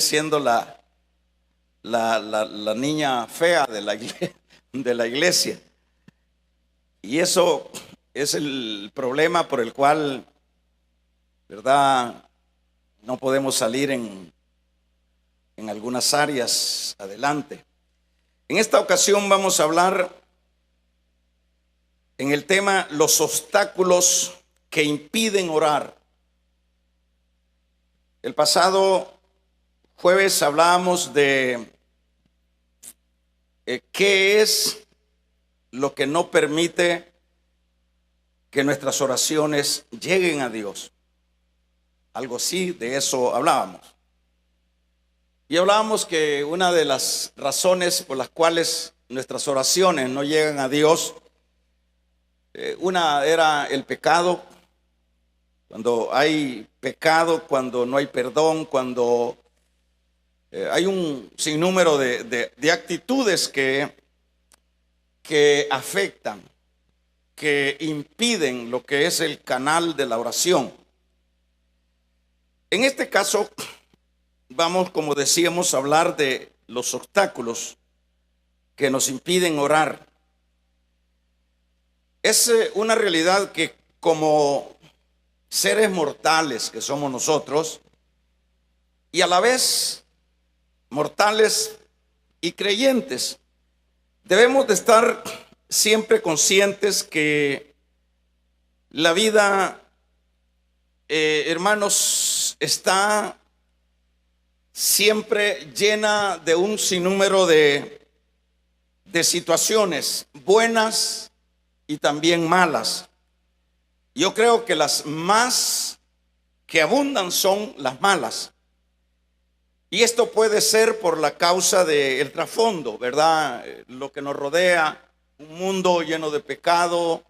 siendo la niña fea de la iglesia. Y eso es el problema por el cual, ¿verdad?, no podemos salir en algunas áreas adelante. En esta ocasión vamos a hablar en el tema los obstáculos que impiden orar. El pasado jueves hablábamos de qué es lo que no permite que nuestras oraciones lleguen a Dios. Algo así, de eso hablábamos. Y hablábamos que una de las razones por las cuales nuestras oraciones no llegan a Dios, una era el pecado. Cuando hay pecado, cuando no hay perdón, cuando hay un sinnúmero de actitudes que afectan, que impiden lo que es el canal de la oración. En este caso, vamos, como decíamos, a hablar de los obstáculos que nos impiden orar. Es una realidad que como seres mortales que somos nosotros, y a la vez mortales y creyentes, debemos de estar siempre conscientes que la vida, hermanos, está siempre llena de un sinnúmero de situaciones buenas y también malas. Yo creo que las más que abundan son las malas. Y esto puede ser por la causa del trasfondo, ¿verdad? Lo que nos rodea, un mundo lleno de pecado,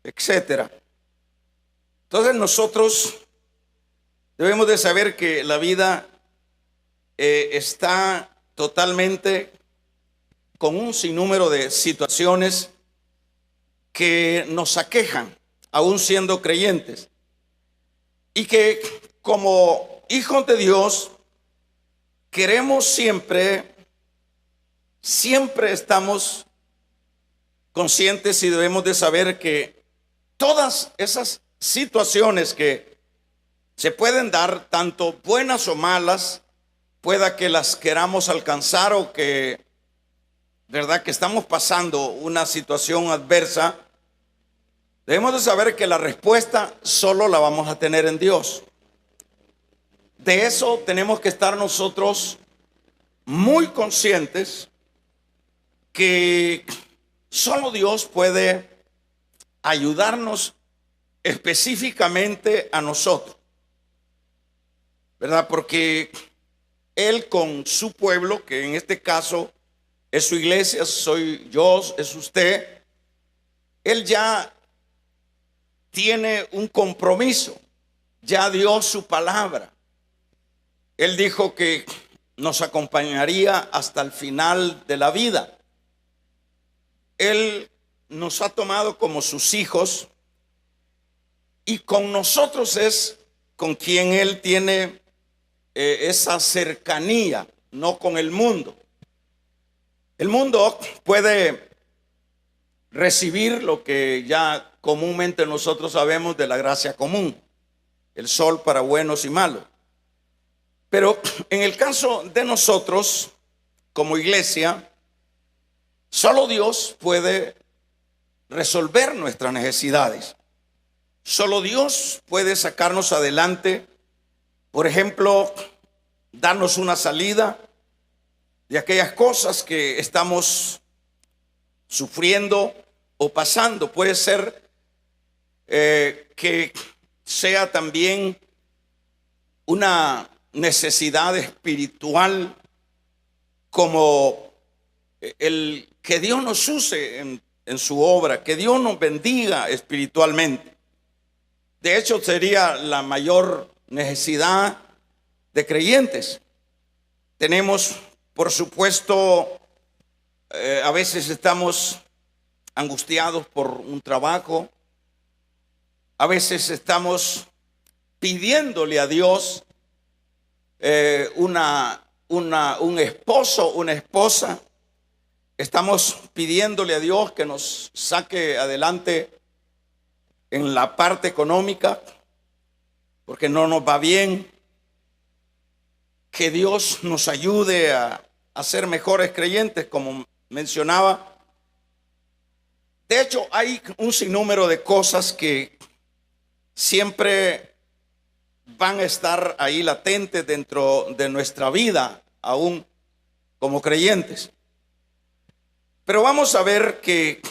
etcétera. Entonces nosotros debemos de saber que la vida está totalmente con un sinnúmero de situaciones que nos aquejan, aún siendo creyentes, y que como hijos de Dios queremos siempre estamos conscientes y debemos de saber que todas esas situaciones que se pueden dar, tanto buenas o malas, pueda que las queramos alcanzar o que, verdad, que estamos pasando una situación adversa, debemos de saber que la respuesta solo la vamos a tener en Dios. De eso tenemos que estar nosotros muy conscientes, que solo Dios puede ayudarnos específicamente a nosotros, ¿verdad? Porque Él con su pueblo, que en este caso es su iglesia, soy yo, es usted, Él ya tiene un compromiso, ya dio su palabra. Él dijo que nos acompañaría hasta el final de la vida. Él nos ha tomado como sus hijos y con nosotros es con quien Él tiene esa cercanía, no con el mundo. El mundo puede recibir lo que ya comúnmente nosotros sabemos de la gracia común, el sol para buenos y malos. Pero en el caso de nosotros, como iglesia, solo Dios puede resolver nuestras necesidades. Solo Dios puede sacarnos adelante. Por ejemplo, darnos una salida de aquellas cosas que estamos sufriendo o pasando. Puede ser que sea también una necesidad espiritual, como el que Dios nos use en su obra, que Dios nos bendiga espiritualmente. De hecho, sería la mayor necesidad de creyentes. Tenemos, por supuesto, a veces estamos angustiados por un trabajo, a veces estamos pidiéndole a Dios una un esposo, una esposa, estamos pidiéndole a Dios que nos saque adelante en la parte económica, porque no nos va bien. Que Dios nos ayude a ser mejores creyentes, como mencionaba. De hecho, hay un sinnúmero de cosas que siempre van a estar ahí latentes dentro de nuestra vida, aún como creyentes. Pero vamos a ver que,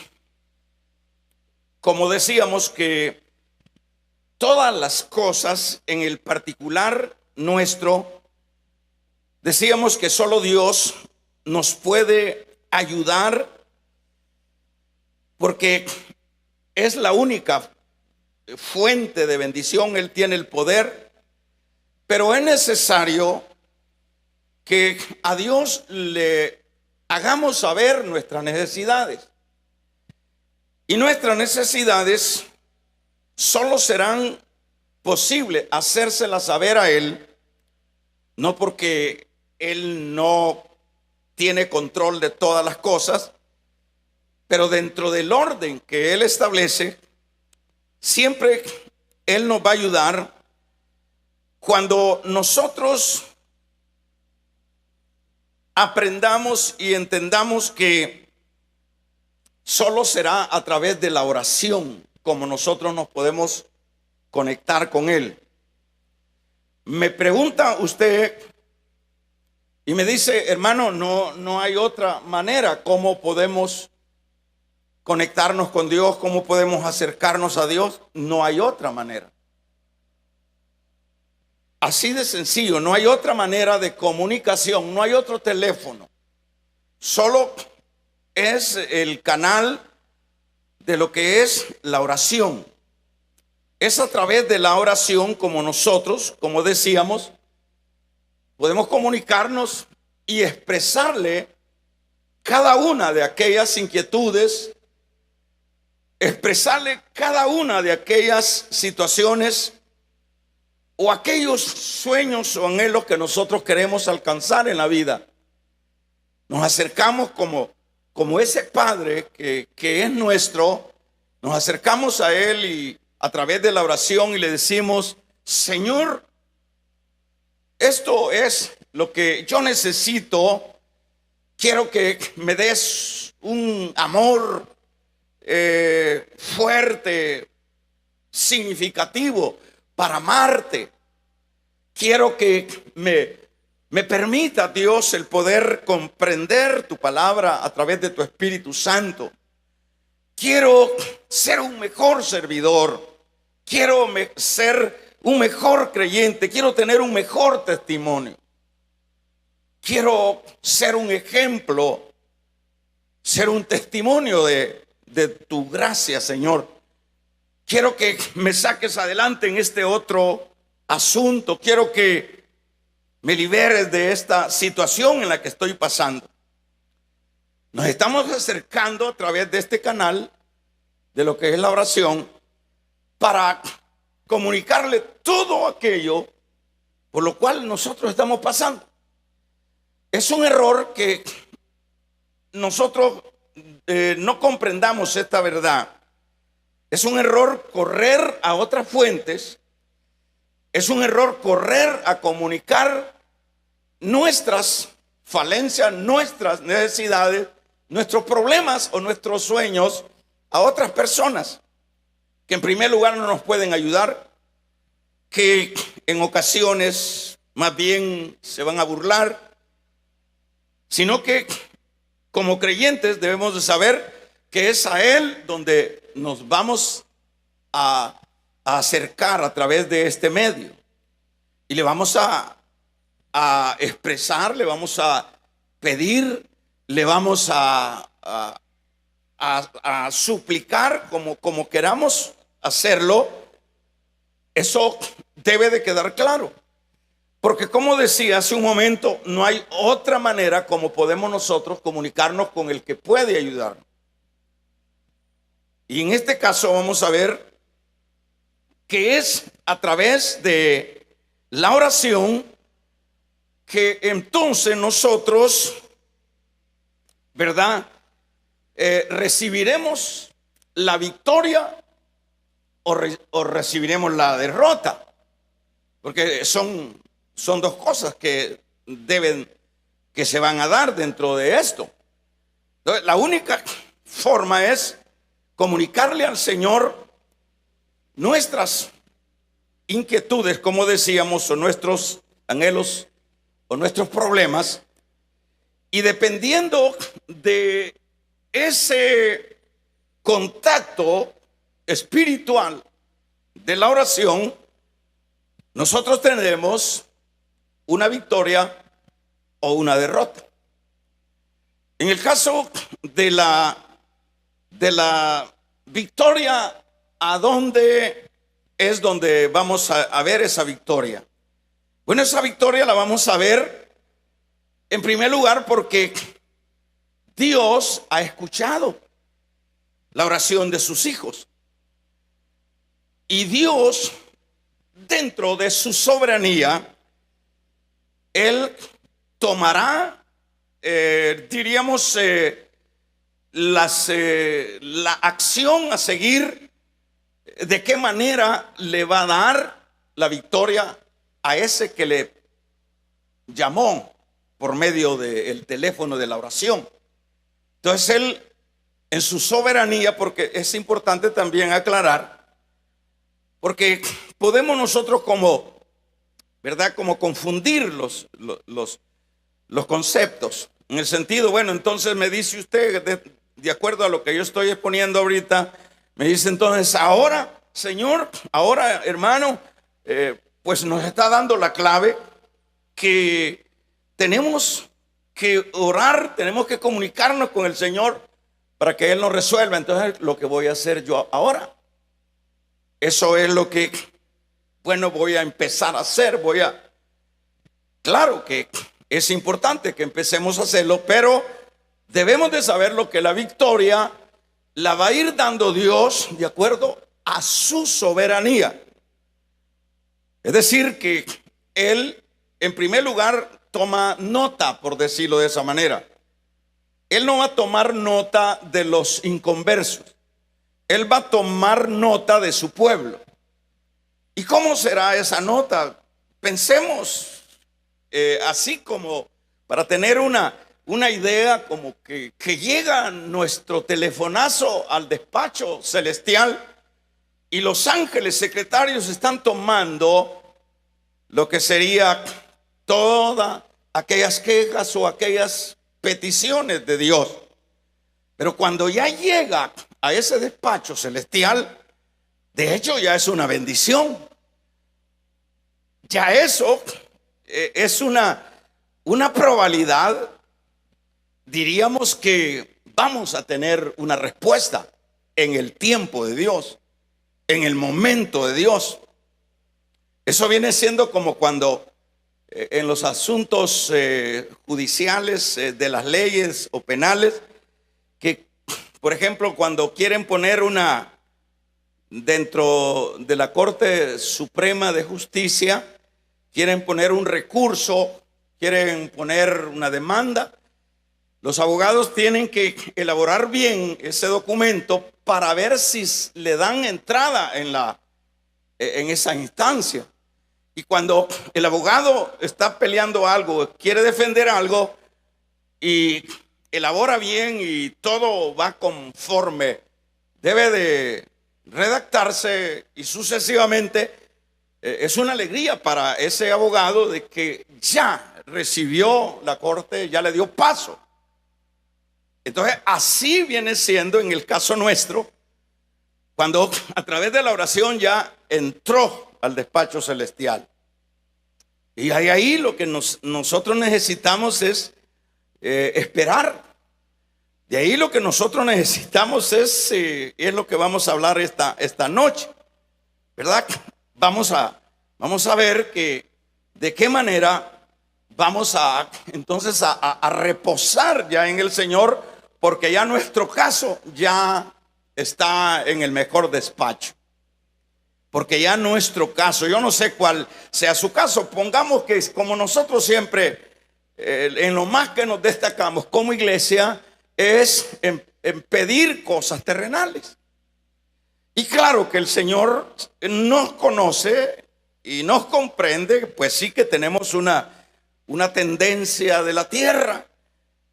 como decíamos, que todas las cosas en el particular nuestro, decíamos que solo Dios nos puede ayudar, porque es la única fuente de bendición. Él tiene el poder, pero es necesario que a Dios le hagamos saber nuestras necesidades. Y nuestras necesidades solo serán posibles hacérselas saber a Él, no porque Él no tiene control de todas las cosas, pero dentro del orden que Él establece, siempre Él nos va a ayudar cuando nosotros aprendamos y entendamos que solo será a través de la oración como nosotros nos podemos conectar con Él. Me pregunta usted y me dice, hermano, no hay otra manera. ¿Cómo podemos conectarnos con Dios? ¿Cómo podemos acercarnos a Dios? No hay otra manera. Así de sencillo, no hay otra manera de comunicación, no hay otro teléfono. Solo es el canal de lo que es la oración. Es a través de la oración como nosotros, como decíamos, podemos comunicarnos y expresarle cada una de aquellas inquietudes, expresarle cada una de aquellas situaciones o aquellos sueños o anhelos que nosotros queremos alcanzar en la vida. Nos acercamos como ese Padre que es nuestro, nos acercamos a Él y a través de la oración y le decimos, Señor, esto es lo que yo necesito. Quiero que me des un amor fuerte, significativo para amarte. Quiero que me permita, Dios, el poder comprender tu palabra a través de tu Espíritu Santo. Quiero ser un mejor servidor. Quiero ser un mejor creyente. Quiero tener un mejor testimonio. Quiero ser un ejemplo, ser un testimonio de tu gracia, Señor. Quiero que me saques adelante en este otro asunto. Quiero que me liberes de esta situación en la que estoy pasando. Nos estamos acercando a través de este canal de lo que es la oración para comunicarle todo aquello por lo cual nosotros estamos pasando. Es un error que nosotros no comprendamos esta verdad. Es un error correr a otras fuentes. Es un error correr a comunicar nuestras falencias, nuestras necesidades, nuestros problemas o nuestros sueños a otras personas que en primer lugar no nos pueden ayudar, que en ocasiones más bien se van a burlar, sino que como creyentes debemos de saber que es a Él donde nos vamos a acercar a través de este medio. Y le vamos a expresar, le vamos a pedir, le vamos a suplicar como queramos hacerlo. Eso debe de quedar claro. Porque como decía hace un momento, no hay otra manera como podemos nosotros comunicarnos con el que puede ayudarnos. Y en este caso vamos a ver que es a través de la oración que entonces nosotros, ¿verdad? Recibiremos la victoria o recibiremos la derrota, porque son dos cosas que se van a dar dentro de esto. Entonces, la única forma es comunicarle al Señor nuestras inquietudes, como decíamos, o nuestros anhelos o nuestros problemas, y dependiendo de ese contacto espiritual de la oración, nosotros tendremos una victoria o una derrota. En el caso de la victoria, ¿a dónde es donde vamos a ver esa victoria? Bueno, esa victoria la vamos a ver en primer lugar porque Dios ha escuchado la oración de sus hijos. Y Dios, dentro de su soberanía, Él tomará, diríamos, la acción a seguir, de qué manera le va a dar la victoria a ese que le llamó por medio del teléfono de la oración. Entonces Él, en su soberanía, porque es importante también aclarar, porque podemos nosotros como, ¿verdad? Como confundir los conceptos, en el sentido, bueno, entonces me dice usted, de acuerdo a lo que yo estoy exponiendo ahorita, me dice entonces, ahora, Señor, ahora, hermano, pues nos está dando la clave que tenemos que orar, tenemos que comunicarnos con el Señor para que Él nos resuelva. Entonces, lo que voy a hacer yo ahora, eso es lo que, bueno, voy a empezar a hacer. Claro que es importante que empecemos a hacerlo, pero debemos de saber lo que la victoria la va a ir dando Dios de acuerdo a su soberanía. Es decir, que Él, en primer lugar, toma nota, por decirlo de esa manera. Él no va a tomar nota de los inconversos. Él va a tomar nota de su pueblo. ¿Y cómo será esa nota? Pensemos así como para tener una idea, como que llega nuestro telefonazo al despacho celestial y los ángeles secretarios están tomando lo que sería todas aquellas quejas o aquellas peticiones de Dios. Pero cuando ya llega a ese despacho celestial, de hecho ya es una bendición. Ya eso es una probabilidad, diríamos, que vamos a tener una respuesta en el tiempo de Dios, en el momento de Dios. Eso viene siendo como cuando en los asuntos judiciales de las leyes o penales, que por ejemplo cuando quieren poner dentro de la Corte Suprema de Justicia, quieren poner un recurso, quieren poner una demanda, los abogados tienen que elaborar bien ese documento para ver si le dan entrada en esa instancia. Y cuando el abogado está peleando algo, quiere defender algo y elabora bien y todo va conforme debe de redactarse y sucesivamente, es una alegría para ese abogado de que ya recibió la corte, ya le dio paso. Entonces así viene siendo en el caso nuestro, cuando a través de la oración ya entró al despacho celestial. Y ahí lo que nosotros necesitamos es esperar. De ahí lo que nosotros necesitamos es lo que vamos a hablar esta noche, ¿verdad? Vamos a ver que de qué manera vamos entonces a reposar ya en el Señor, porque ya nuestro caso ya está en el mejor despacho. porque ya nuestro caso, yo no sé cuál sea su caso, pongamos que como nosotros siempre, en lo más que nos destacamos como iglesia, es en pedir cosas terrenales. Y claro que el Señor nos conoce y nos comprende, pues sí que tenemos una tendencia de la tierra,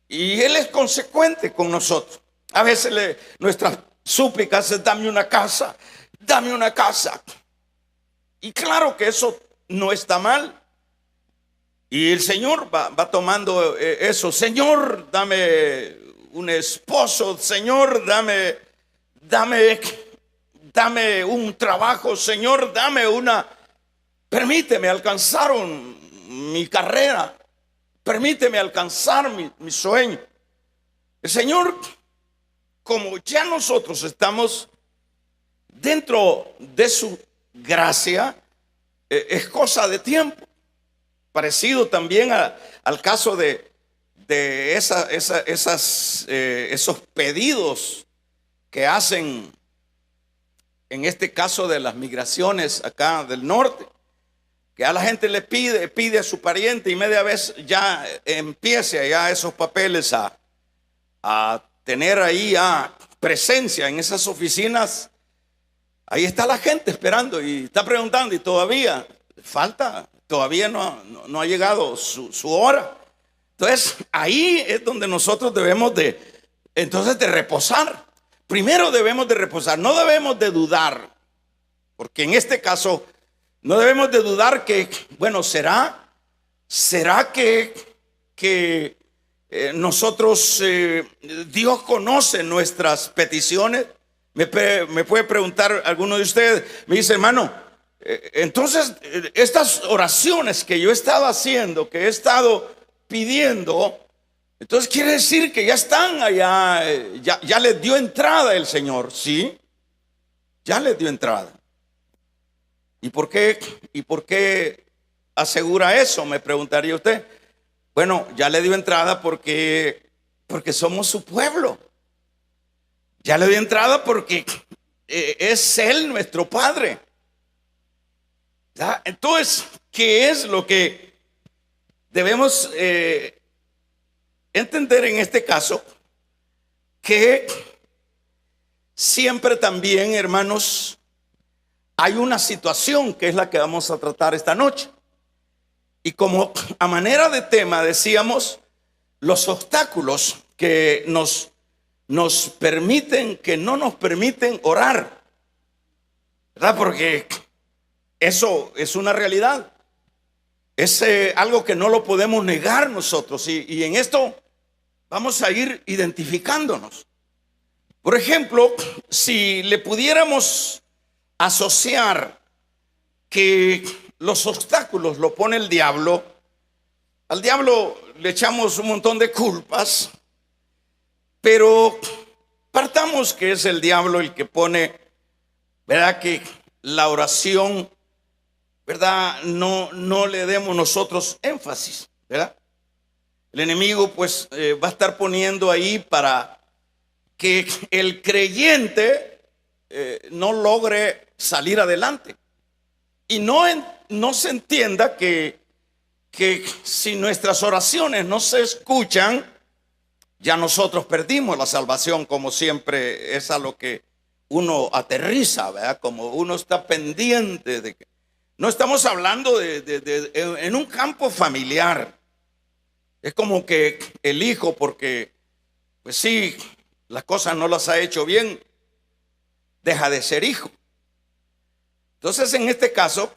y Él es consecuente con nosotros. A veces nuestras súplicas es: dame una casa, dame una casa. Y claro que eso no está mal. Y el Señor va tomando eso: Señor, dame un esposo, Señor, dame un trabajo, Señor, permíteme alcanzar mi carrera, permíteme alcanzar mi sueño. El Señor, como ya nosotros estamos dentro de su gracia, es cosa de tiempo. Parecido también al caso de esos pedidos que hacen, en este caso de las migraciones acá del norte, que a la gente le pide a su pariente, y media vez ya empiece allá esos papeles a tener ahí presencia en esas oficinas. Ahí está la gente esperando y está preguntando, y todavía falta, todavía no ha llegado su hora. Entonces ahí es donde nosotros debemos de reposar. Primero debemos de reposar, no debemos de dudar, porque en este caso no debemos de dudar que, bueno, será que nosotros, Dios conoce nuestras peticiones. Me puede preguntar alguno de ustedes, me dice: hermano, entonces estas oraciones que yo he estado haciendo, que he estado pidiendo, entonces quiere decir que ya están allá, ya les dio entrada el Señor. Sí, ya les dio entrada. ¿Y por qué asegura eso? Me preguntaría usted. Bueno, ya le dio entrada porque somos su pueblo. Ya le dio entrada porque es Él nuestro Padre. ¿Ya? Entonces, ¿qué es lo que debemos entender en este caso? Que siempre también, hermanos, hay una situación que es la que vamos a tratar esta noche. Y como a manera de tema decíamos, los obstáculos que nos permiten, que no nos permiten orar, ¿verdad? Porque eso es una realidad, es algo que no lo podemos negar nosotros, y en esto vamos a ir identificándonos. Por ejemplo, si le pudiéramos asociar que los obstáculos lo pone el diablo, al diablo le echamos un montón de culpas, pero partamos que es el diablo el que pone, ¿verdad?, que la oración, ¿verdad?, no le demos nosotros énfasis, ¿verdad? El enemigo pues va a estar poniendo ahí para que el creyente no logre salir adelante. Y no se entienda que si nuestras oraciones no se escuchan, ya nosotros perdimos la salvación, como siempre es a lo que uno aterriza, ¿verdad? Como uno está pendiente de que no estamos hablando en un campo familiar. Es como que el hijo, porque pues sí, las cosas no las ha hecho bien, deja de ser hijo. Entonces, en este caso,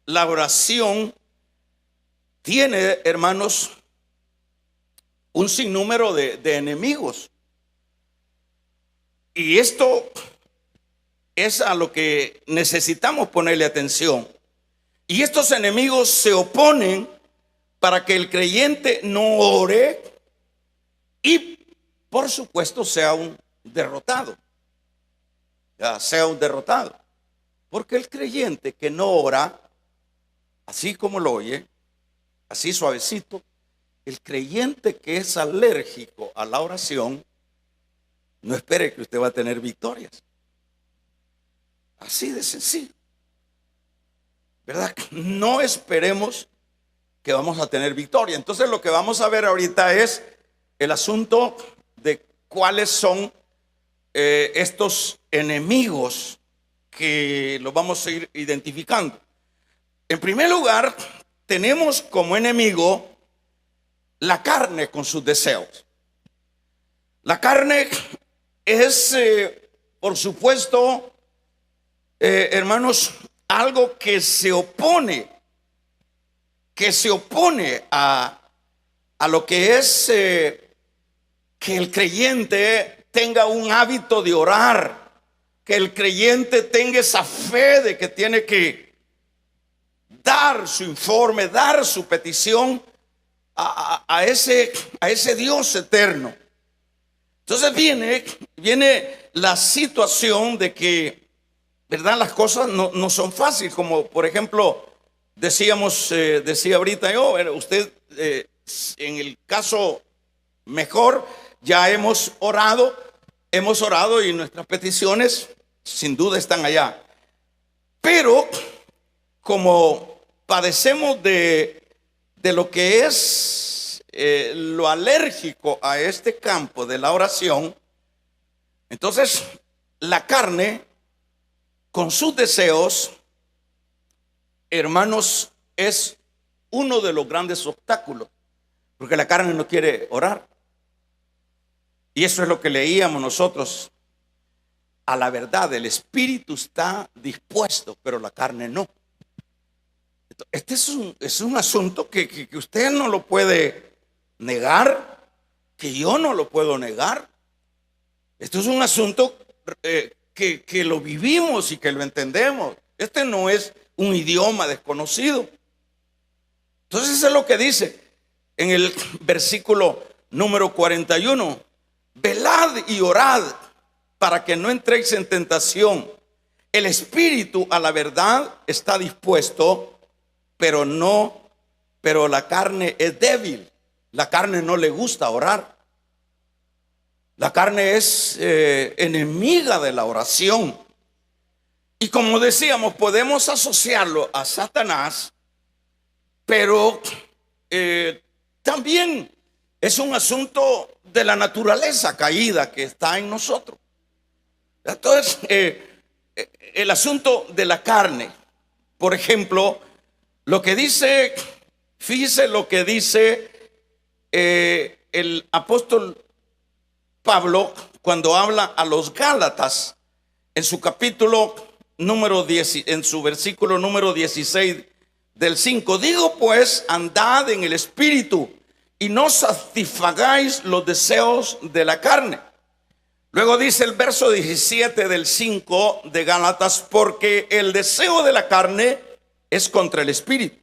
la oración tiene, hermanos, un sinnúmero de enemigos. Y esto es a lo que necesitamos ponerle atención. Y estos enemigos se oponen para que el creyente no ore y, por supuesto, sea un derrotado. Ya, sea un derrotado. Porque el creyente que no ora, así como lo oye, así suavecito, el creyente que es alérgico a la oración, no espere que usted va a tener victorias. Así de sencillo. ¿verdad? No esperemos que vamos a tener victoria. Entonces lo que vamos a ver ahorita es el asunto de cuáles son estos enemigos que los vamos a ir identificando. En primer lugar, tenemos como enemigo la carne con sus deseos. La carne es, por supuesto, hermanos, algo que se opone a lo que es que el creyente tenga un hábito de orar, que el creyente tenga esa fe de que tiene que dar su informe, dar su petición a ese Dios eterno. Entonces viene la situación de que, ¿verdad?, las cosas no son fáciles, como por ejemplo decía ahorita yo, usted en el caso mejor ya hemos orado y nuestras peticiones sin duda están allá, pero como padecemos de lo que es lo alérgico a este campo de la oración, entonces la carne con sus deseos, hermanos, es uno de los grandes obstáculos, porque la carne no quiere orar. Y eso es lo que leíamos nosotros. A la verdad, el espíritu está dispuesto, pero la carne no. Este es un asunto que usted no lo puede negar, que yo no lo puedo negar. Esto es un asunto que lo vivimos y que lo entendemos. Este no es un idioma desconocido. Entonces eso es lo que dice en el versículo número 41. Velad y orad para que no entréis en tentación. El espíritu a la verdad está dispuesto, pero la carne es débil. La carne no le gusta orar. La carne es enemiga de la oración. Y como decíamos, podemos asociarlo a Satanás, pero también es un asunto de la naturaleza caída que está en nosotros. Entonces, el asunto de la carne, por ejemplo, lo que dice, fíjese lo que dice el apóstol Pablo cuando habla a los Gálatas en su capítulo número 10, en su versículo número 16 del 5. Digo pues, andad en el espíritu y no satisfagáis los deseos de la carne. Luego dice el verso 17 del 5 de Gálatas, porque el deseo de la carne es contra el espíritu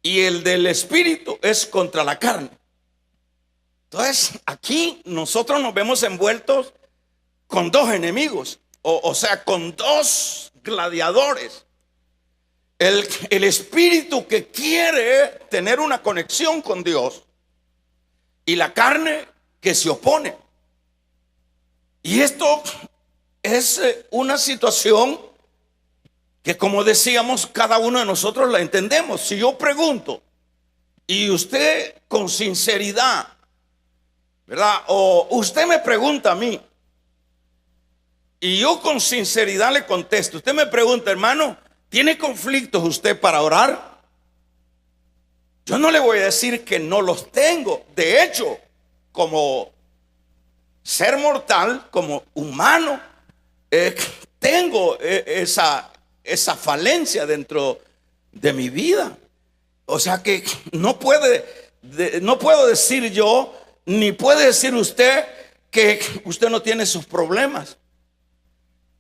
y el del espíritu es contra la carne. Entonces aquí nosotros nos vemos envueltos con dos enemigos, o sea, con dos gladiadores. El espíritu que quiere tener una conexión con Dios y la carne que se opone. Y esto es una situación que, como decíamos, cada uno de nosotros la entendemos. Si yo pregunto y usted con sinceridad, ¿verdad?, o usted me pregunta a mí y yo con sinceridad le contesto, usted me pregunta, hermano, ¿tiene conflictos usted para orar? Yo no le voy a decir que no los tengo. De hecho, como ser mortal, como humano, tengo esa falencia dentro de mi vida. O sea que no puedo decir yo, ni puede decir usted que usted no tiene sus problemas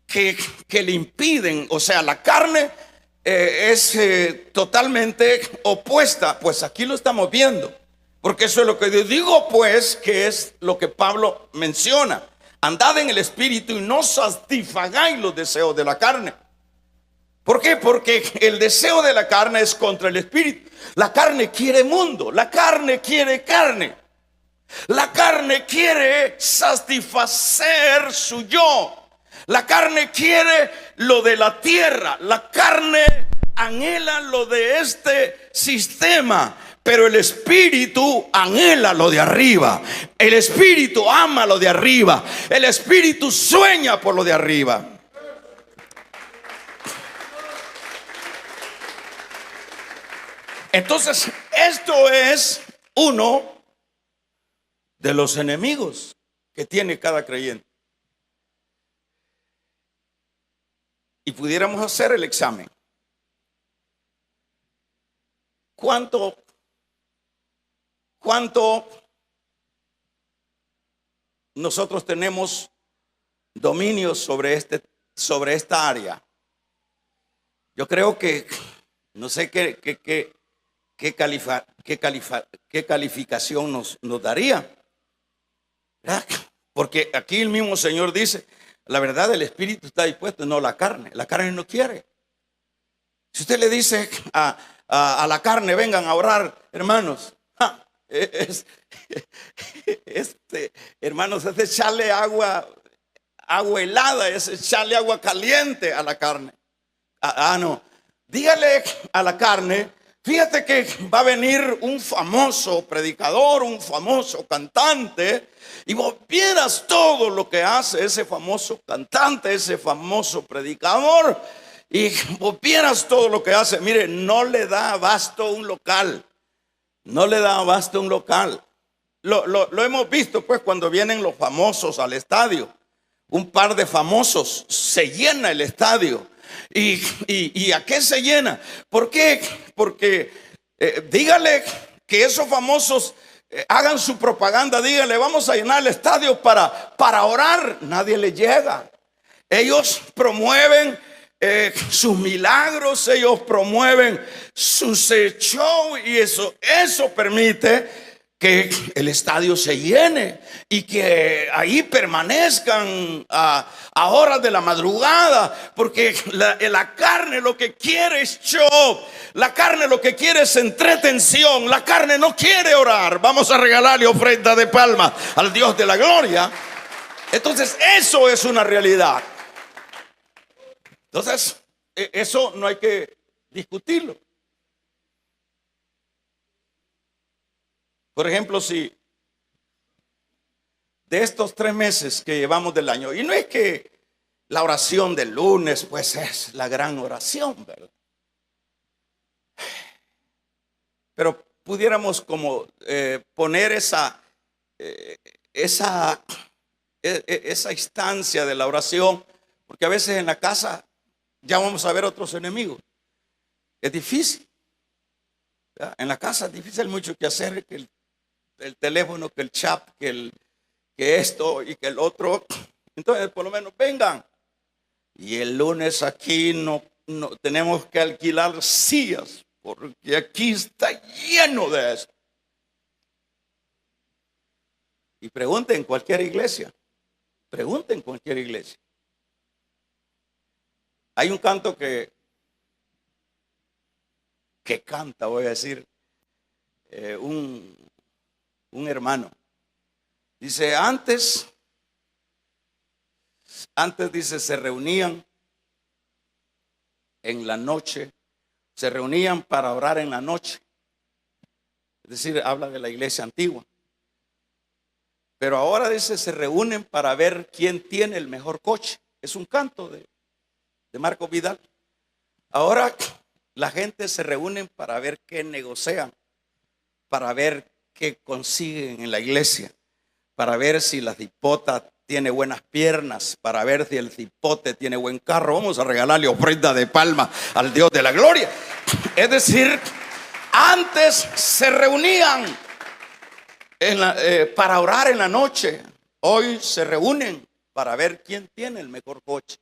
que le impiden. O sea, la carne es totalmente opuesta. Pues aquí lo estamos viendo, porque eso es lo que digo, pues, que es lo que Pablo menciona: andad en el espíritu y no satisfagáis los deseos de la carne. ¿Por qué? Porque el deseo de la carne es contra el espíritu. La carne quiere mundo, la carne quiere carne, la carne quiere satisfacer su yo, la carne quiere lo de la tierra, la carne anhela lo de este sistema, pero el espíritu anhela lo de arriba. El espíritu ama lo de arriba. El espíritu sueña por lo de arriba. Entonces, esto es uno de los enemigos que tiene cada creyente. Y pudiéramos hacer el examen. ¿Cuánto nosotros tenemos dominio sobre esta área? Yo creo que no sé qué calificación nos daría, ¿verdad? Porque aquí el mismo Señor dice: la verdad, el espíritu está dispuesto, no la carne. La carne no quiere. Si usted le dice a la carne: vengan a orar, hermanos, hermanos, es echarle agua helada, es echarle agua caliente a la carne. No, dígale a la carne: fíjate que va a venir un famoso predicador, un famoso cantante, y vos vieras todo lo que hace ese famoso cantante, ese famoso predicador, y vos vieras todo lo que hace. Mire, no le da abasto un local. No le da abasto un local. Lo hemos visto pues cuando vienen los famosos al estadio. Un par de famosos, se llena el estadio. ¿Y a qué se llena? ¿Por qué? Porque dígale que esos famosos hagan su propaganda. Dígale: vamos a llenar el estadio para orar. Nadie le llega. Ellos promueven sus milagros, ellos promueven sus shows, y eso permite que el estadio se llene y que ahí permanezcan a horas de la madrugada, porque la carne lo que quiere es show, la carne lo que quiere es entretención, la carne no quiere orar. Vamos a regalarle ofrenda de palmas al Dios de la gloria. Entonces, eso es una realidad. Entonces, eso no hay que discutirlo. Por ejemplo, si de estos 3 meses que llevamos del año, y no es que la oración del lunes pues es la gran oración, ¿verdad? Pero pudiéramos como poner esa instancia de la oración, porque a veces en la casa ya vamos a ver otros enemigos. Es difícil, ¿verdad? En la casa es difícil, mucho que hacer, que el teléfono, que el chat, que esto y que el otro. Entonces, por lo menos vengan. Y el lunes aquí no tenemos que alquilar sillas, porque aquí está lleno de eso. Y pregunten en cualquier iglesia. Pregunten en cualquier iglesia. Hay un canto que canta, voy a decir, un hermano. Dice: antes dice, se reunían en la noche, se reunían para orar en la noche. Es decir, habla de la iglesia antigua. Pero ahora dice, se reúnen para ver quién tiene el mejor coche. Es un canto de Marco Vidal. Ahora la gente se reúne para ver qué negocian, para ver qué consiguen en la iglesia, para ver si la cipota tiene buenas piernas, para ver si el cipote tiene buen carro. Vamos a regalarle ofrenda de palma al Dios de la gloria. Es decir, antes se reunían para orar en la noche. Hoy se reúnen para ver quién tiene el mejor coche.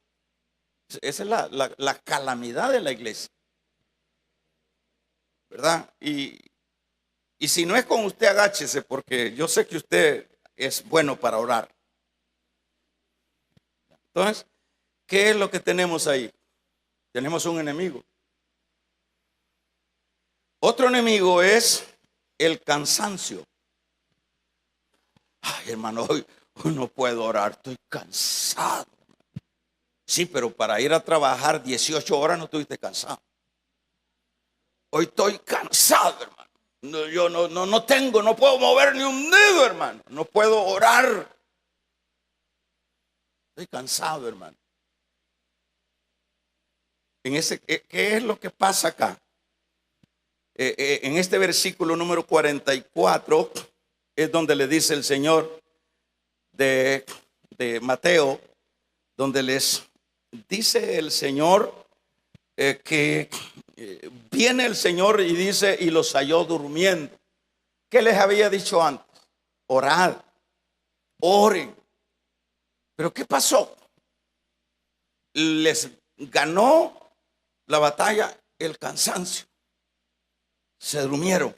Esa es la calamidad de la iglesia, ¿verdad? Y si no es con usted, agáchese, porque yo sé que usted es bueno para orar. Entonces, ¿qué es lo que tenemos ahí? Tenemos un enemigo. Otro enemigo es el cansancio. Ay, hermano, hoy no puedo orar, estoy cansado. Sí, pero para ir a trabajar 18 horas no estuviste cansado. Hoy estoy cansado, hermano. Yo no puedo mover ni un dedo, hermano. No puedo orar. Estoy cansado, hermano. ¿Qué es lo que pasa acá? En este versículo número 44 es donde le dice el Señor de Mateo, donde les dice el Señor que viene el Señor y dice, y los halló durmiendo. ¿Qué les había dicho antes? Orad, oren. Pero ¿qué pasó? Les ganó la batalla el cansancio. Se durmieron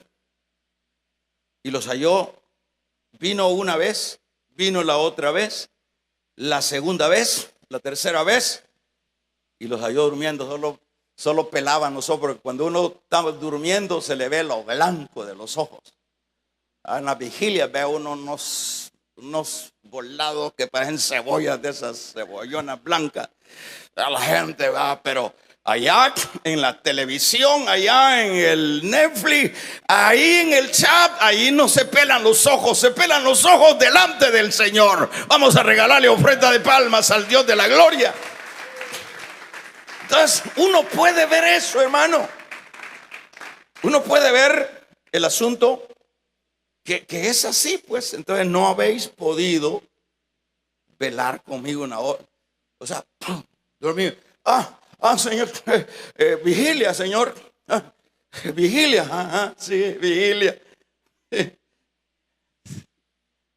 y los halló. Vino una vez, vino la otra vez, la segunda vez, la tercera vez, y los halló durmiendo. Solo pelaban los ojos, porque cuando uno está durmiendo se le ve lo blanco de los ojos. En la vigilia ve uno unos volados que parecen cebollas, de esas cebollonas blancas. A la gente va, pero allá en la televisión, allá en el Netflix, ahí en el chat, ahí no se pelan los ojos, se pelan los ojos delante del Señor. Vamos a regalarle ofrenda de palmas al Dios de la gloria. Entonces uno puede ver eso, hermano. Uno puede ver el asunto que es así, pues. Entonces no habéis podido velar conmigo una hora. O sea, dormir. Señor, vigilia, Señor. Vigilia, sí, vigilia.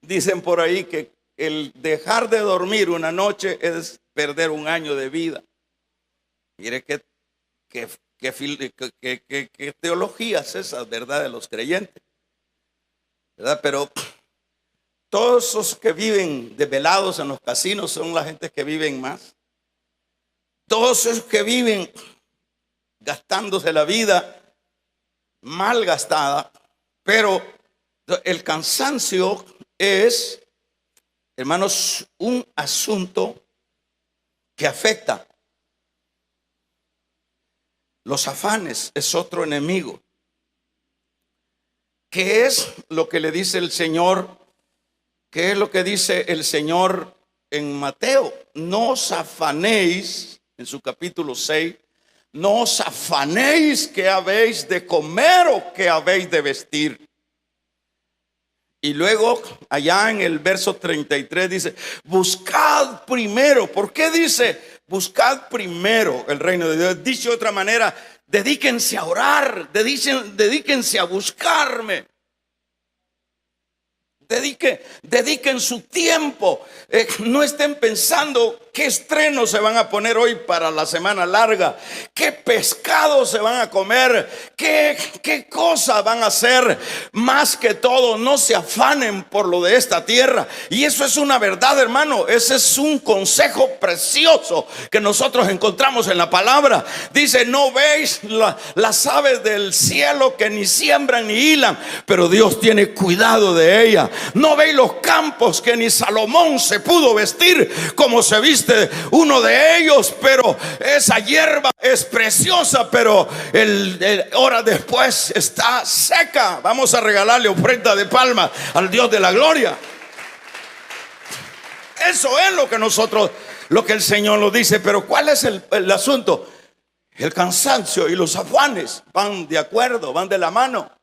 Dicen por ahí que el dejar de dormir una noche es perder un año de vida. Mire qué teología es esa, ¿verdad? De los creyentes, ¿verdad? Pero todos esos que viven desvelados en los casinos son la gente que viven más. Todos esos que viven gastándose la vida mal gastada. Pero el cansancio es, hermanos, un asunto que afecta. Los afanes es otro enemigo. ¿Qué es lo que le dice el Señor? ¿Qué es lo que dice el Señor en Mateo? No os afanéis, en su capítulo 6, no os afanéis qué habéis de comer o qué habéis de vestir. Y luego allá en el verso 33 dice, buscad primero. ¿Por qué dice buscad primero el reino de Dios? Dicho de otra manera, dedíquense a orar, dedíquense a buscarme. Dediquen su tiempo. No estén pensando qué estrenos se van a poner hoy para la semana larga, qué pescado se van a comer, qué cosas van a hacer. Más que todo, no se afanen por lo de esta tierra. Y eso es una verdad, hermano. Ese es un consejo precioso que nosotros encontramos en la palabra. Dice, no veis las aves del cielo que ni siembran ni hilan, pero Dios tiene cuidado de ellas. No veis los campos que ni Salomón se pudo vestir como se viste uno de ellos, pero esa hierba es preciosa, pero hora después está seca. Vamos a regalarle ofrenda de palmas al Dios de la gloria. Eso es lo que el Señor nos dice. Pero ¿cuál es el asunto? El cansancio y los afanes van de acuerdo, van de la mano.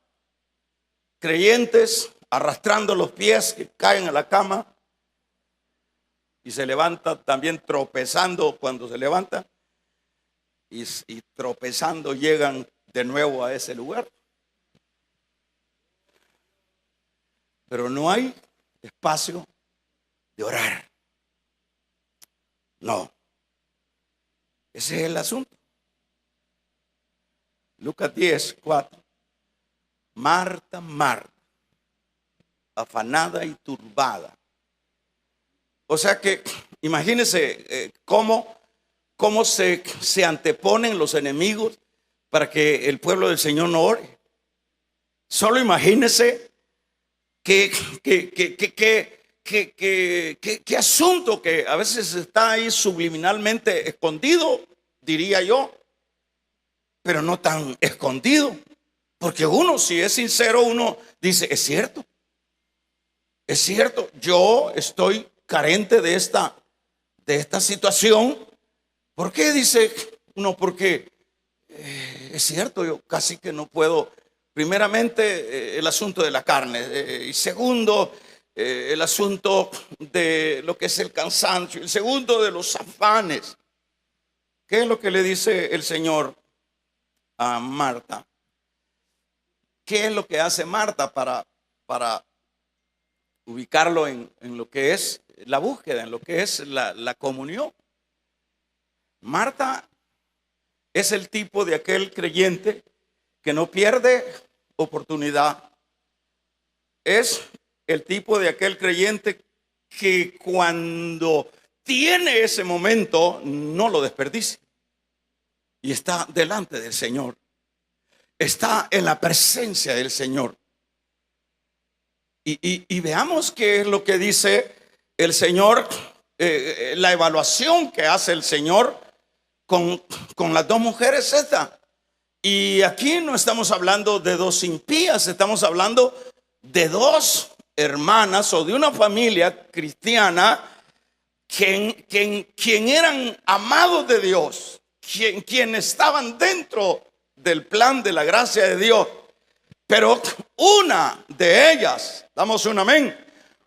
Creyentes arrastrando los pies que caen a la cama y se levanta también tropezando cuando se levanta y tropezando llegan de nuevo a ese lugar. Pero no hay espacio de orar. No. Ese es el asunto. Lucas 10:4. Marta, Marta, afanada y turbada. O sea que imagínense cómo se anteponen los enemigos para que el pueblo del Señor no ore. Solo imagínense qué asunto que a veces está ahí subliminalmente escondido, diría yo, pero no tan escondido. Porque uno, si es sincero, uno dice, es cierto, yo estoy carente de esta situación. ¿Por qué? Dice uno, porque es cierto, yo casi que no puedo. Primeramente, el asunto de la carne, y segundo, el asunto de lo que es el cansancio, el segundo de los afanes. ¿Qué es lo que le dice el Señor a Marta? ¿Qué es lo que hace Marta para ubicarlo en lo que es la búsqueda, en lo que es la comunión? Marta es el tipo de aquel creyente que no pierde oportunidad. Es el tipo de aquel creyente que cuando tiene ese momento no lo desperdicia. Y está delante del Señor. Está en la presencia del Señor. Y veamos qué es lo que dice el Señor, la evaluación que hace el Señor con las dos mujeres esta. Y aquí no estamos hablando de dos impías, estamos hablando de dos hermanas o de una familia cristiana quien eran amados de Dios, quien estaban dentro del plan de la gracia de Dios. Pero una de ellas, damos un amén,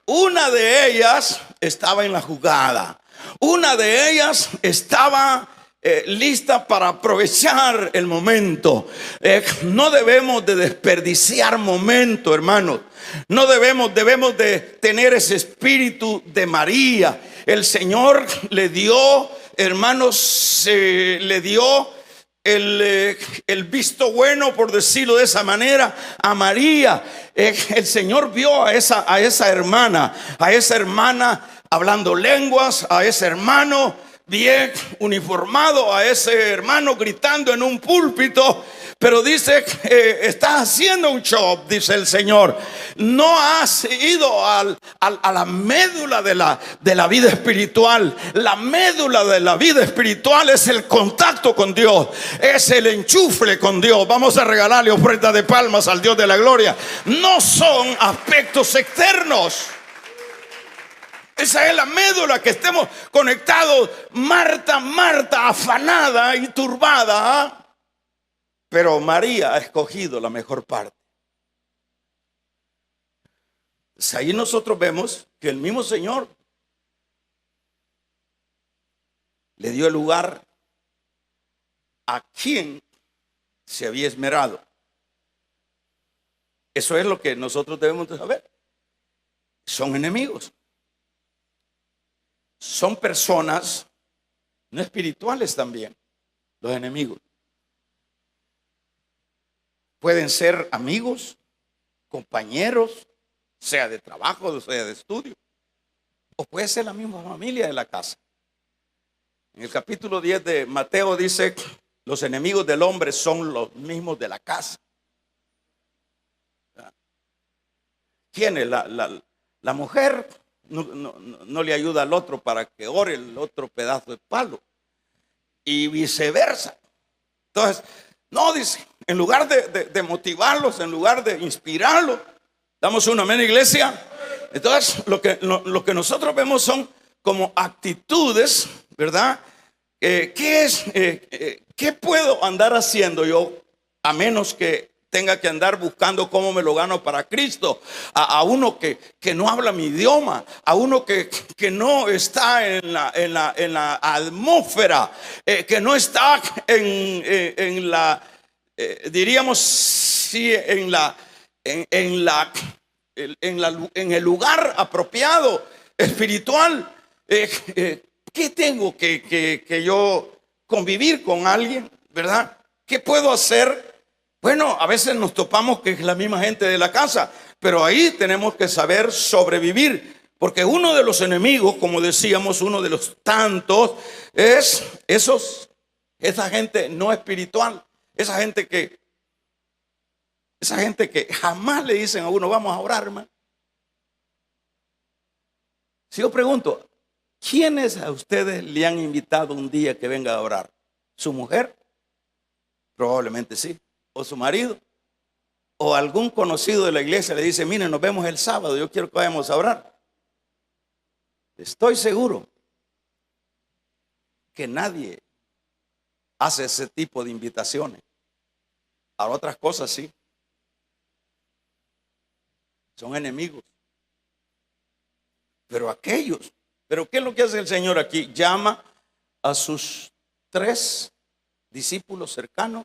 una de ellas estaba en la jugada. Una de ellas estaba lista para aprovechar el momento. No debemos de desperdiciar momento, hermanos. No debemos de tener ese espíritu de María. El Señor le dio, hermanos, le dio el visto bueno, por decirlo de esa manera, a María. El Señor vio a esa hermana hablando lenguas, a ese hermano bien uniformado, a ese hermano gritando en un púlpito. Pero dice, estás haciendo un show, dice el Señor. No has ido a la médula de la vida espiritual. La médula de la vida espiritual es el contacto con Dios, es el enchufle con Dios. Vamos a regalarle ofrenda de palmas al Dios de la gloria. No son aspectos externos. Esa es la médula, que estemos conectados. Marta, afanada y turbada. Pero María ha escogido la mejor parte. Pues ahí nosotros vemos que el mismo Señor le dio el lugar a quien se había esmerado. Eso es lo que nosotros debemos de saber. Son enemigos. Son personas no espirituales también, los enemigos. Pueden ser amigos, compañeros, sea de trabajo, sea de estudio, o puede ser la misma familia de la casa. En el capítulo 10 de Mateo dice: los enemigos del hombre son los mismos de la casa. ¿Quién es? La mujer no le ayuda al otro para que ore el otro pedazo de palo, y viceversa. Entonces, no, dice, en lugar de motivarlos, en lugar de inspirarlos, damos un amén, iglesia. Entonces, lo que nosotros vemos son como actitudes, ¿verdad? ¿Qué puedo andar haciendo yo, a menos que tenga que andar buscando cómo me lo gano para Cristo? A uno que no habla mi idioma, a uno que no está en la atmósfera, que no está en la diríamos, sí, en el lugar apropiado espiritual. ¿Qué tengo que yo convivir con alguien, verdad? ¿Qué puedo hacer? Bueno, a veces nos topamos que es la misma gente de la casa, pero ahí tenemos que saber sobrevivir, porque uno de los enemigos, como decíamos, uno de los tantos, es esa gente no espiritual, esa gente que jamás le dicen a uno: vamos a orar, hermano. Si yo pregunto, ¿quiénes a ustedes le han invitado un día que venga a orar? ¿Su mujer? Probablemente sí. ¿O su marido? o algún conocido de la iglesia le dice, miren, nos vemos el sábado, yo quiero que vayamos a orar. Estoy seguro que nadie hace ese tipo de invitaciones. A otras cosas sí. Son enemigos. Pero aquellos, pero ¿qué es lo que hace el Señor aquí? Llama a sus 3 discípulos cercanos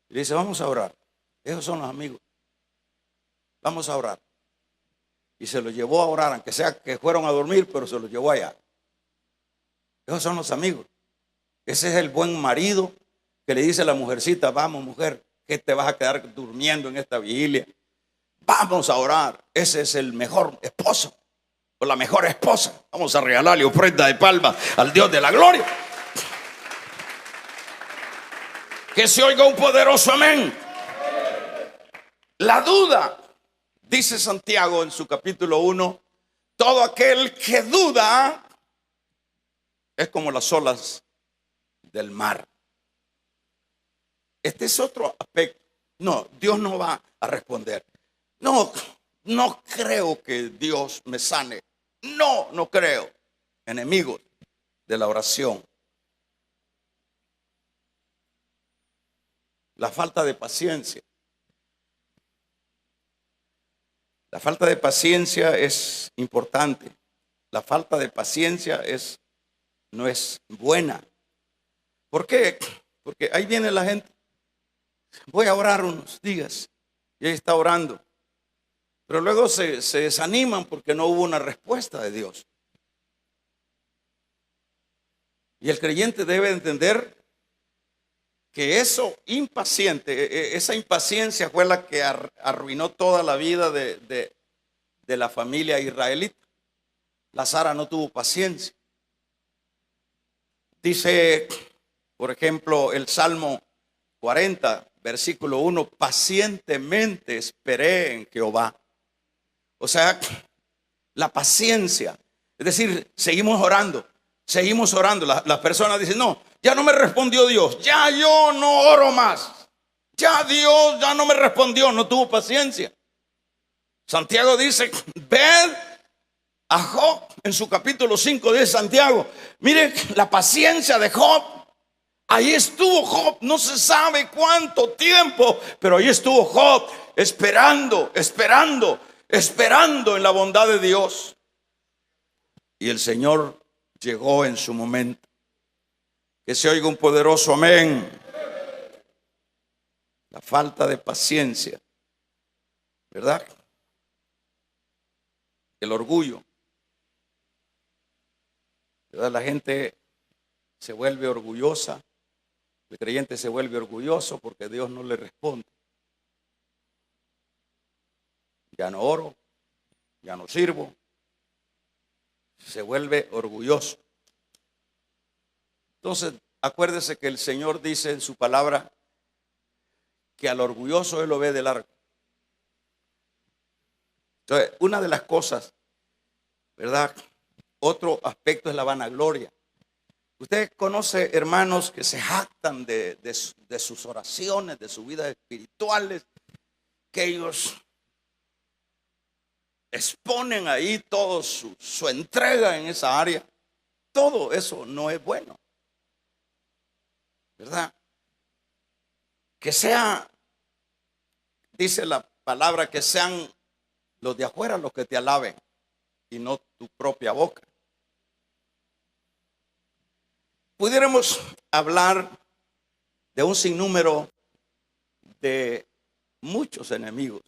y le dice, vamos a orar. Esos son los amigos. Vamos a orar. Y se los llevó a orar, aunque sea que fueron a dormir, pero se los llevó allá. Esos son los amigos. Ese es el buen marido que le dice a la mujercita, vamos mujer, que te vas a quedar durmiendo en esta vigilia. Vamos a orar. Ese es el mejor esposo o la mejor esposa. Vamos a regalarle ofrenda de palma al Dios de la gloria. Que se oiga un poderoso amén. La duda, dice Santiago en su capítulo 1, todo aquel que duda es como las olas del mar. Este es otro aspecto. No, Dios no va a responder. No, no creo que Dios me sane. No, no creo. Enemigos de la oración. La falta de paciencia. La falta de paciencia es importante. La falta de paciencia no es buena. ¿Por qué? Porque ahí viene la gente. Voy a orar unos días. Y ahí está orando. Pero luego se desaniman porque no hubo una respuesta de Dios. Y el creyente debe entender que esa impaciencia fue la que arruinó toda la vida de la familia israelita. La Sara no tuvo paciencia. Dice, por ejemplo, el Salmo 40, versículo 1, pacientemente esperé en Jehová. O sea, la paciencia. Es decir, seguimos orando. Las personas dicen, no, ya no me respondió Dios. Ya yo no oro más. Ya Dios ya no me respondió. No tuvo paciencia. Santiago dice, ved a Job en su capítulo 5 de Santiago. Mire la paciencia de Job. Ahí estuvo Job, no se sabe cuánto tiempo, pero ahí estuvo Job esperando en la bondad de Dios. Y el Señor llegó en su momento. Que se oiga un poderoso amén. La falta de paciencia, ¿verdad? El orgullo, ¿verdad? La gente se vuelve orgullosa. El creyente se vuelve orgulloso porque Dios no le responde. Ya no oro, ya no sirvo. Se vuelve orgulloso. Entonces, acuérdese que el Señor dice en su palabra que al orgulloso Él lo ve de largo. Entonces, una de las cosas, ¿verdad? Otro aspecto es la vanagloria. Usted conoce hermanos que se jactan de sus oraciones, de sus vidas espirituales, que ellos exponen ahí toda su entrega en esa área. Todo eso no es bueno, ¿verdad? Que sea, dice la palabra, que sean los de afuera los que te alaben y no tu propia boca. Pudiéramos hablar de un sinnúmero de muchos enemigos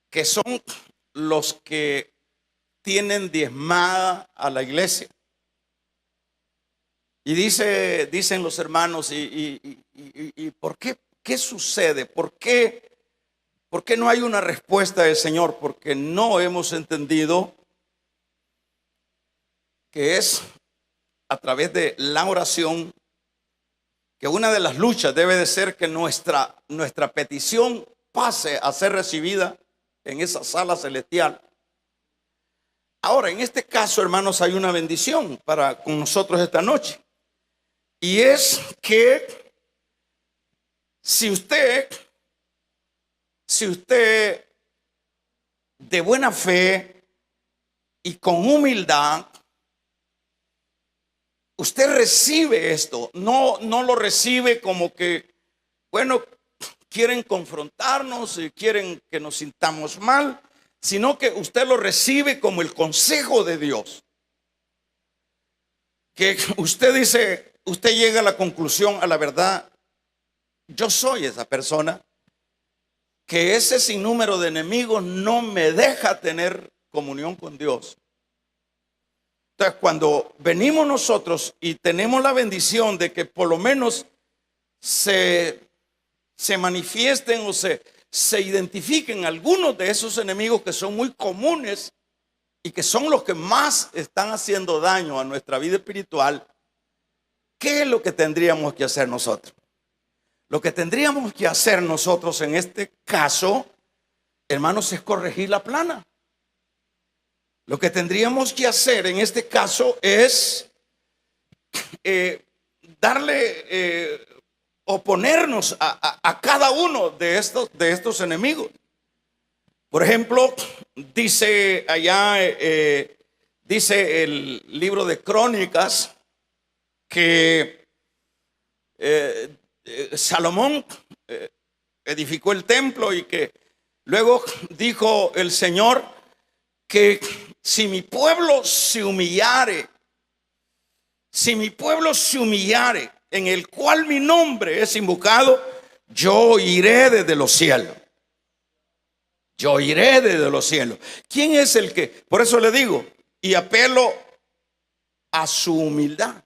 que son los que tienen diezmada a la iglesia. Y dicen los hermanos, ¿y por qué? ¿Qué sucede? ¿Por qué no hay una respuesta del Señor? Porque no hemos entendido que es a través de la oración que una de las luchas debe de ser que nuestra petición pase a ser recibida en esa sala celestial. Ahora, en este caso, hermanos, hay una bendición con nosotros esta noche. Y es que si usted si usted de buena fe y con humildad, usted recibe esto, no lo recibe como que, bueno, quieren confrontarnos y quieren que nos sintamos mal, sino que usted lo recibe como el consejo de Dios. Que usted dice, usted llega a la conclusión, a la verdad, yo soy esa persona, que ese sinnúmero de enemigos no me deja tener comunión con Dios. Entonces, cuando venimos nosotros y tenemos la bendición de que por lo menos se manifiesten o se identifiquen algunos de esos enemigos que son muy comunes y que son los que más están haciendo daño a nuestra vida espiritual, ¿qué es lo que tendríamos que hacer nosotros? Lo que tendríamos que hacer nosotros en este caso, hermanos, es corregir la plana. Lo que tendríamos que hacer en este caso es oponernos a cada uno de estos enemigos. Por ejemplo, dice allá, dice el libro de Crónicas que Salomón edificó el templo y que luego dijo el Señor que si mi pueblo se humillare, en el cual mi nombre es invocado, yo iré desde los cielos. Yo iré desde los cielos. ¿Quién es el que? Por eso le digo, y apelo a su humildad.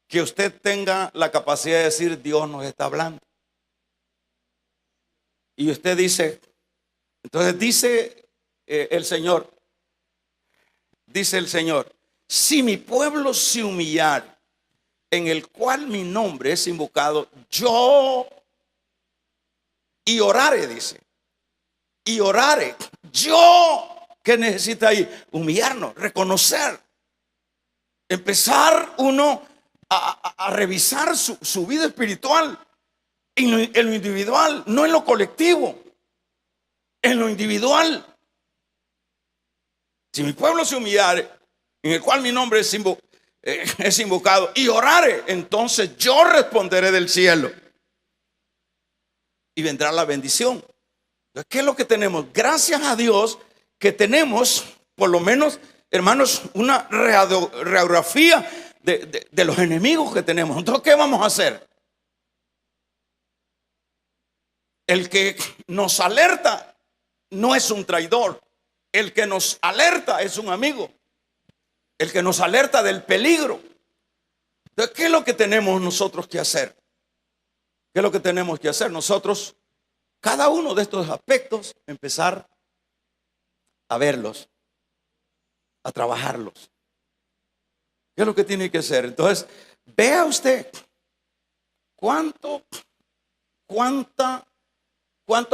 Que usted tenga la capacidad de decir, Dios nos está hablando. Y usted dice, entonces dice el Señor, si mi pueblo se humillare, en el cual mi nombre es invocado, yo y orare, dice, y orare, yo, ¿qué necesita ahí? Humillarnos, reconocer, empezar uno a revisar su vida espiritual en lo individual, no en lo colectivo, en lo individual. Si mi pueblo se humillare, en el cual mi nombre es invocado, y orare, entonces yo responderé del cielo y vendrá la bendición. Entonces, ¿qué es lo que tenemos? Gracias a Dios que tenemos, por lo menos, hermanos, una radiografía de los enemigos que tenemos. Entonces, ¿qué vamos a hacer? El que nos alerta no es un traidor. El que nos alerta es un amigo. El que nos alerta del peligro. Entonces, ¿qué es lo que tenemos nosotros que hacer? ¿Qué es lo que tenemos que hacer? Nosotros, cada uno de estos aspectos, empezar a verlos, a trabajarlos. ¿Qué es lo que tiene que hacer? Entonces, vea usted cuánto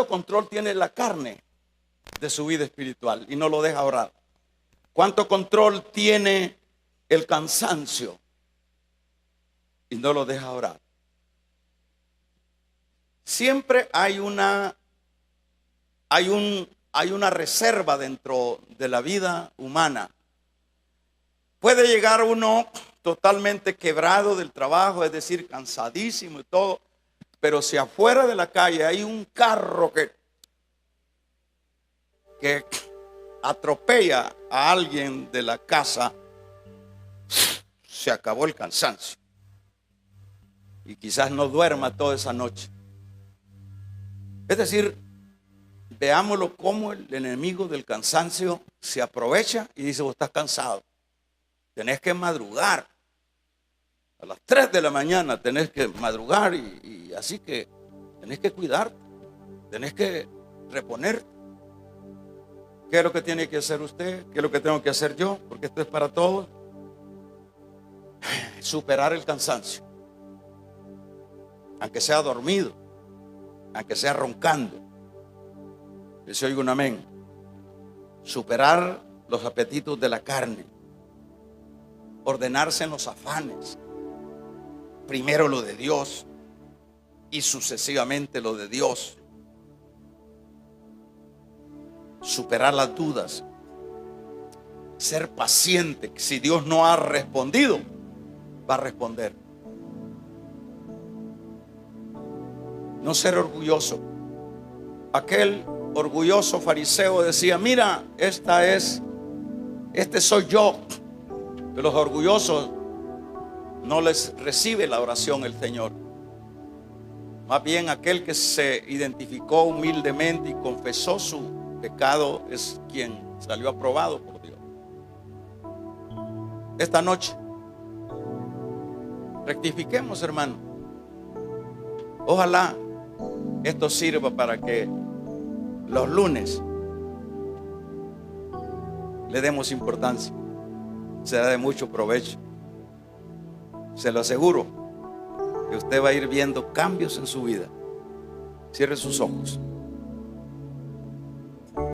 control tiene la carne de su vida espiritual y no lo deja orar. ¿Cuánto control tiene el cansancio y no lo deja orar? Siempre hay una reserva dentro de la vida humana. Puede llegar uno totalmente quebrado del trabajo, es decir, cansadísimo y todo, pero si afuera de la calle hay un carro que atropella a alguien de la casa, se acabó el cansancio. Y quizás no duerma toda esa noche. Es decir, veámoslo como el enemigo del cansancio se aprovecha y dice, vos estás cansado, tenés que madrugar. A las 3 de la mañana tenés que madrugar y así que tenés que cuidarte, tenés que reponerte. ¿Qué es lo que tiene que hacer usted? ¿Qué es lo que tengo que hacer yo? Porque esto es para todos. Superar el cansancio. Aunque sea dormido, aunque sea roncando. Que se oiga un amén. Superar los apetitos de la carne. Ordenarse en los afanes. Primero lo de Dios y sucesivamente lo de Dios. Superar las dudas, ser paciente. Si Dios no ha respondido, va a responder. No ser orgulloso. Aquel orgulloso fariseo decía: mira, este soy yo. De los orgullosos no les recibe la oración el Señor. Más bien aquel que se identificó humildemente y confesó su pecado es quien salió aprobado por Dios. Esta noche rectifiquemos, hermano. Ojalá esto sirva para que los lunes le demos importancia. Será de mucho provecho. Se lo aseguro que usted va a ir viendo cambios en su vida. Cierre sus ojos.